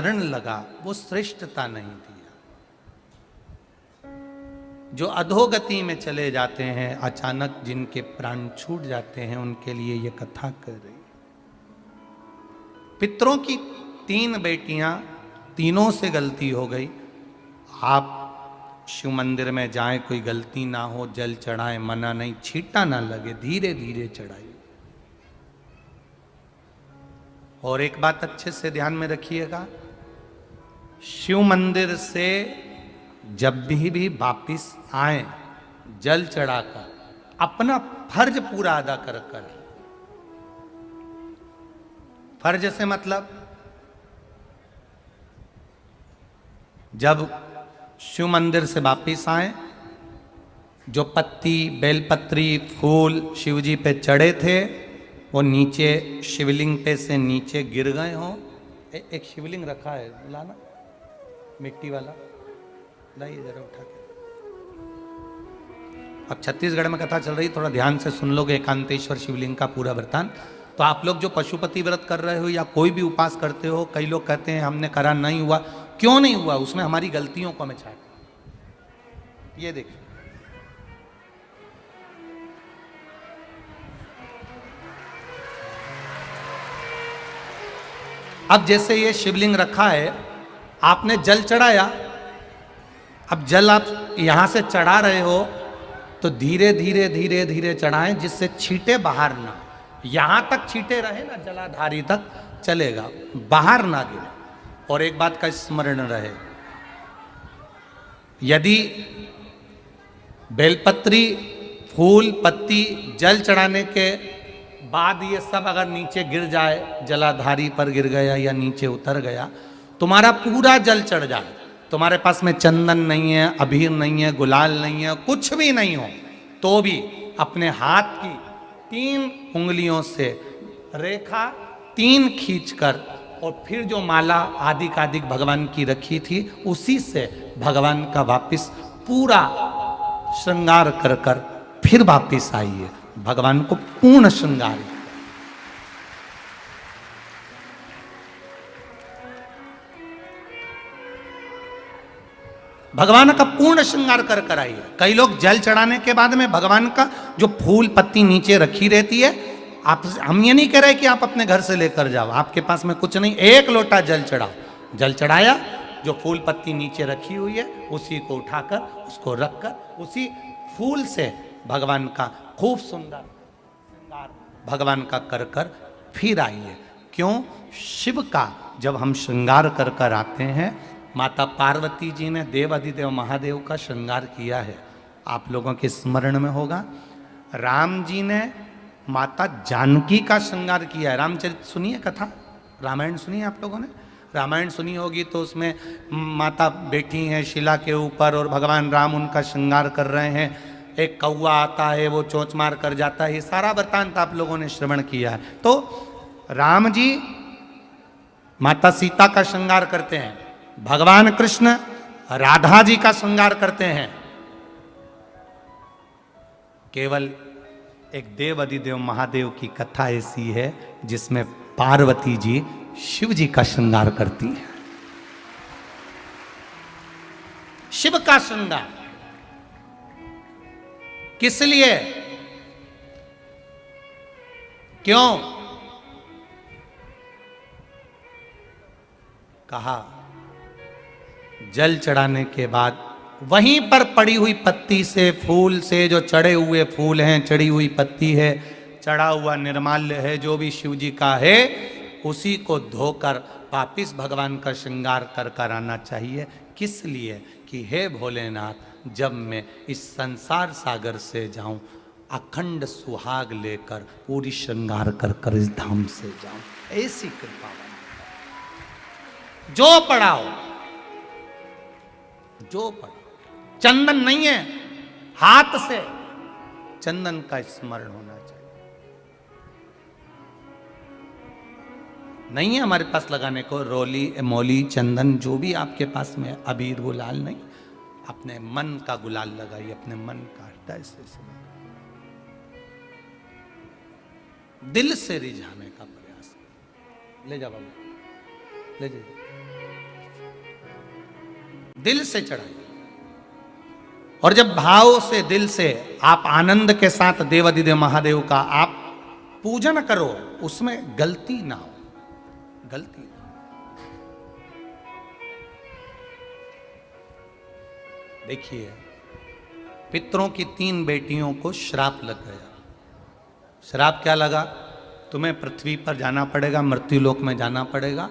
शरण लगा वो श्रेष्ठता नहीं दिया। जो अधोगति में चले जाते हैं, अचानक जिनके प्राण छूट जाते हैं, उनके लिए ये कथा कर रही है। पितरों की 3 बेटियां, तीनों से गलती हो गई। आप शिव मंदिर में जाएं, कोई गलती ना हो, जल चढ़ाएं, मना नहीं, छींटा ना लगे, धीरे धीरे चढ़ाइए। और एक बात अच्छे से ध्यान में रखिएगा, शिव मंदिर से जब भी वापिस आए, जल चढ़ाकर अपना फर्ज पूरा अदा कर कर। फर्ज से मतलब जब शिव मंदिर से वापिस आए, जो पत्ती, बेलपत्री, फूल शिव जी पे चढ़े थे वो नीचे शिवलिंग पे से नीचे गिर गए हों। एक शिवलिंग रखा है, लाना मिट्टी वाला, लाइए जरा उठा के। अब छत्तीसगढ़ में कथा चल रही, थोड़ा ध्यान से सुन लोगे एकांतेश्वर शिवलिंग का पूरा वृत्तांत। तो आप लोग जो पशुपति व्रत कर रहे हो या कोई भी उपास करते हो, कई लोग कहते हैं हमने करा नहीं हुआ। क्यों नहीं हुआ? उसमें हमारी गलतियों को हमें छाट। ये देखिए, अब जैसे ये शिवलिंग रखा है, आपने जल चढ़ाया, अब जल आप यहां से चढ़ा रहे हो तो धीरे धीरे धीरे धीरे चढ़ाएं, जिससे छींटे बाहर ना, यहां तक छींटे रहे ना, जलाधारी तक चलेगा, बाहर ना गिरे। और एक बात का स्मरण रहे, यदि बेलपत्री, फूल, पत्ती जल चढ़ाने के बाद ये सब अगर नीचे गिर जाए, जलाधारी पर गिर गया या नीचे उतर गया, तुम्हारा पूरा जल चढ़ जाए, तुम्हारे पास में चंदन नहीं है, अबीर नहीं है, गुलाल नहीं है, कुछ भी नहीं हो, तो भी अपने हाथ की 3 उंगलियों से रेखा 3 खींचकर और फिर जो माला आदिकादिक भगवान की रखी थी, उसी से भगवान का वापिस पूरा श्रृंगार कर कर फिर वापिस आइए, भगवान को पूर्ण श्रृंगार। भगवान का पूर्ण श्रृंगार कर कर आइए। कई लोग जल चढ़ाने के बाद में भगवान का जो फूल पत्ती नीचे रखी रहती है, आप, हम ये नहीं कह रहे कि आप अपने घर से लेकर जाओ, आपके पास में कुछ नहीं, 1 लोटा जल चढ़ाओ, जल चढ़ाया, जो फूल पत्ती नीचे रखी हुई है उसी को उठाकर, उसको रखकर उसी फूल से भगवान का खूब सुंदर श्रृंगार भगवान का कर कर फिर आइए। क्यों? शिव का जब हम श्रृंगार कर कर आते हैं, माता पार्वती जी ने देव अधिदेव महादेव का श्रृंगार किया है, आप लोगों के स्मरण में होगा। राम जी ने माता जानकी का श्रृंगार किया है। रामचरित सुनिए कथा, रामायण सुनिए, आप लोगों ने रामायण सुनी होगी, तो उसमें माता बैठी हैं शिला के ऊपर और भगवान राम उनका श्रृंगार कर रहे हैं। एक कौवा आता है, वो चोंच मार कर जाता है, ये सारा वृत्तांत आप लोगों ने श्रवण किया है। तो राम जी माता सीता का श्रृंगार करते हैं, भगवान कृष्ण राधा जी का श्रृंगार करते हैं। केवल एक देव अधिदेव महादेव की कथा ऐसी है जिसमें पार्वती जी शिव जी का श्रृंगार करती है। शिव का श्रृंगार किस लिए? क्यों? कहा जल चढ़ाने के बाद वहीं पर पड़ी हुई पत्ती से, फूल से, जो चढ़े हुए फूल हैं, चढ़ी हुई पत्ती है, चढ़ा हुआ निर्माल्य है, जो भी शिव जी का है, उसी को धोकर वापिस भगवान का श्रृंगार कर कर आना चाहिए। किस लिए? कि हे भोलेनाथ, जब मैं इस संसार सागर से जाऊं, अखंड सुहाग लेकर पूरी श्रृंगार कर कर इस धाम से जाऊं, ऐसी कृपा बनी। जो पढ़ाओ, जो पढ़ाओ, चंदन नहीं है, हाथ से चंदन का स्मरण होना चाहिए। नहीं है हमारे पास लगाने को रोली, मौली, चंदन, जो भी आपके पास में, अबीर, गुलाल नहीं, अपने मन का गुलाल लगाइए, अपने मन का हृदय से दिल से रिझाने का प्रयास। ले जा बाबू, ले जा। दिल से चढ़ाइए। और जब भाव से, दिल से आप आनंद के साथ देवाधिदेव महादेव का आप पूजन करो, उसमें गलती ना हो, गलती। देखिए, पितरों की 3 बेटियों को श्राप लग गया। श्राप क्या लगा? तुम्हें पृथ्वी पर जाना पड़ेगा, मृत्युलोक में जाना पड़ेगा,